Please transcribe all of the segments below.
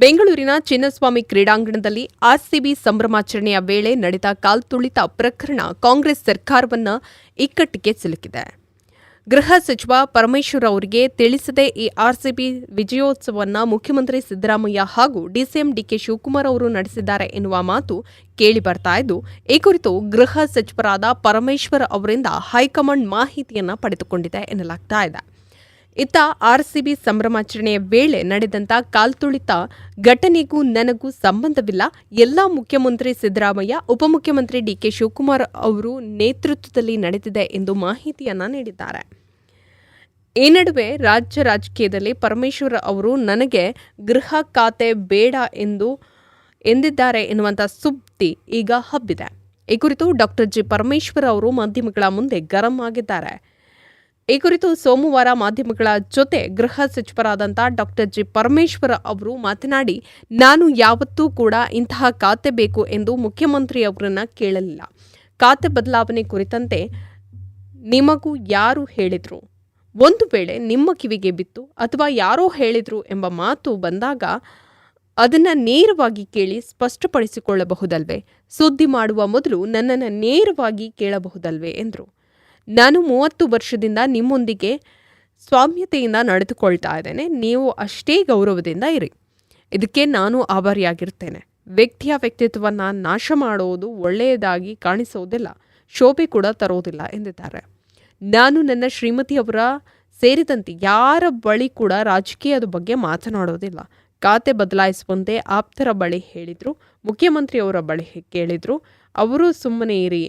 ಬೆಂಗಳೂರಿನ ಚಿನ್ನಸ್ವಾಮಿ ಕ್ರೀಡಾಂಗಣದಲ್ಲಿ ಆರ್ಸಿಬಿ ಸಂಭ್ರಮಾಚರಣೆಯ ವೇಳೆ ನಡೆದ ಕಾಲ್ತುಳಿತ ಪ್ರಕರಣ ಕಾಂಗ್ರೆಸ್ ಸರ್ಕಾರವನ್ನು ಇಕ್ಕಟ್ಟಿಗೆ ಸಿಲುಕಿದೆ. ಗೃಹ ಸಚಿವ ಪರಮೇಶ್ವರ್ ಅವರಿಗೆ ತಿಳಿಸದೆ ಈ ಆರ್ಸಿಬಿ ವಿಜಯೋತ್ಸವವನ್ನು ಮುಖ್ಯಮಂತ್ರಿ ಸಿದ್ದರಾಮಯ್ಯ ಹಾಗೂ ಡಿಸಿಎಂ ಡಿಕೆ ಶಿವಕುಮಾರ್ ಅವರು ನಡೆಸಿದ್ದಾರೆ ಎನ್ನುವ ಮಾತು ಕೇಳಿಬರ್ತಾ ಇದ್ದು, ಈ ಕುರಿತು ಗೃಹ ಸಚಿವರಾದ ಪರಮೇಶ್ವರ್ ಅವರಿಂದ ಹೈಕಮಾಂಡ್ ಮಾಹಿತಿಯನ್ನು ಪಡೆದುಕೊಂಡಿದೆ ಎನ್ನಲಾಗ್ತಾ ಇದೆ. ಇತ್ತ ಆರ್ಸಿಬಿ ಸಂಭ್ರಮಾಚರಣೆಯ ವೇಳೆ ನಡೆದಂಥ ಕಾಲ್ತುಳಿತ ಘಟನೆಗೂ ನನಗೂ ಸಂಬಂಧವಿಲ್ಲ, ಎಲ್ಲಾ ಮುಖ್ಯಮಂತ್ರಿ ಸಿದ್ದರಾಮಯ್ಯ, ಉಪಮುಖ್ಯಮಂತ್ರಿ ಡಿಕೆ ಶಿವಕುಮಾರ್ ಅವರು ನೇತೃತ್ವದಲ್ಲಿ ನಡೆದಿದೆ ಎಂದು ಮಾಹಿತಿಯನ್ನ ನೀಡಿದ್ದಾರೆ. ಈ ನಡುವೆ ರಾಜ್ಯ ರಾಜಕೀಯದಲ್ಲಿ ಪರಮೇಶ್ವರ್ ಅವರು ನನಗೆ ಗೃಹ ಖಾತೆ ಬೇಡ ಎಂದಿದ್ದಾರೆ ಎನ್ನುವಂಥ ಸುದ್ದಿ ಈಗ ಹಬ್ಬಿದೆ. ಈ ಕುರಿತು ಡಾಕ್ಟರ್ ಜಿ ಪರಮೇಶ್ವರ್ ಅವರು ಮಾಧ್ಯಮಗಳ ಮುಂದೆ ಗರಂ ಆಗಿದ್ದಾರೆ. ಈ ಕುರಿತು ಸೋಮವಾರ ಮಾಧ್ಯಮಗಳ ಜೊತೆ ಗೃಹ ಸಚಿವರಾದಂಥ ಡಾಕ್ಟರ್ ಜಿ ಪರಮೇಶ್ವರ್ ಅವರು ಮಾತನಾಡಿ, ನಾನು ಯಾವತ್ತೂ ಕೂಡ ಇಂತಹ ಖಾತೆ ಬೇಕು ಎಂದು ಮುಖ್ಯಮಂತ್ರಿಯವರನ್ನ ಕೇಳಲಿಲ್ಲ. ಖಾತೆ ಬದಲಾವಣೆ ಕುರಿತಂತೆ ನಿಮಗೂ ಯಾರು ಹೇಳಿದ್ರು? ಒಂದು ವೇಳೆ ನಿಮ್ಮ ಕಿವಿಗೆ ಬಿತ್ತು ಅಥವಾ ಯಾರೋ ಹೇಳಿದ್ರು ಎಂಬ ಮಾತು ಬಂದಾಗ ಅದನ್ನು ನೇರವಾಗಿ ಕೇಳಿ ಸ್ಪಷ್ಟಪಡಿಸಿಕೊಳ್ಳಬಹುದಲ್ವೇ? ಸುದ್ದಿ ಮಾಡುವ ಮೊದಲು ನನ್ನನ್ನು ನೇರವಾಗಿ ಕೇಳಬಹುದಲ್ವೇ ಎಂದರು. ನಾನು 30 ವರ್ಷದಿಂದ ನಿಮ್ಮೊಂದಿಗೆ ಸ್ವಾಮ್ಯತೆಯಿಂದ ನಡೆದುಕೊಳ್ತಾ ಇದ್ದೇನೆ. ನೀವು ಅಷ್ಟೇ ಗೌರವದಿಂದ ಇರಿ. ಇದಕ್ಕೆ ನಾನು ಆಭಾರಿಯಾಗಿರ್ತೇನೆ. ವ್ಯಕ್ತಿಯ ವ್ಯಕ್ತಿತ್ವವನ್ನು ನಾಶ ಮಾಡೋದು ಒಳ್ಳೆಯದಾಗಿ ಕಾಣಿಸೋದಿಲ್ಲ, ಶೋಭೆ ಕೂಡ ತರೋದಿಲ್ಲ ಎಂದಿದ್ದಾರೆ. ನಾನು ನನ್ನ ಶ್ರೀಮತಿಯವರ ಸೇರಿದಂತೆ ಯಾರ ಬಳಿ ಕೂಡ ರಾಜಕೀಯದ ಬಗ್ಗೆ ಮಾತನಾಡೋದಿಲ್ಲ. ಖಾತೆ ಬದಲಾಯಿಸುವಂತೆ ಆಪ್ತರ ಬಳಿ ಹೇಳಿದ್ರು, ಮುಖ್ಯಮಂತ್ರಿಯವರ ಬಳಿ ಕೇಳಿದ್ರು, ಅವರು ಸುಮ್ಮನೆ ಇರಿ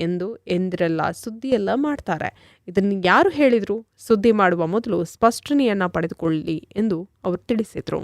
ಎಂದಿರೆಲ್ಲ ಸುದ್ದಿಯೆಲ್ಲ ಮಾಡ್ತಾರೆ. ಇದನ್ನು ಯಾರು ಹೇಳಿದ್ರು? ಸುದ್ದಿ ಮಾಡುವ ಮೊದಲು ಸ್ಪಷ್ಟನೆಯನ್ನ ಪಡೆದುಕೊಳ್ಳಿ ಎಂದು ಅವರು ತಿಳಿಸಿದರು.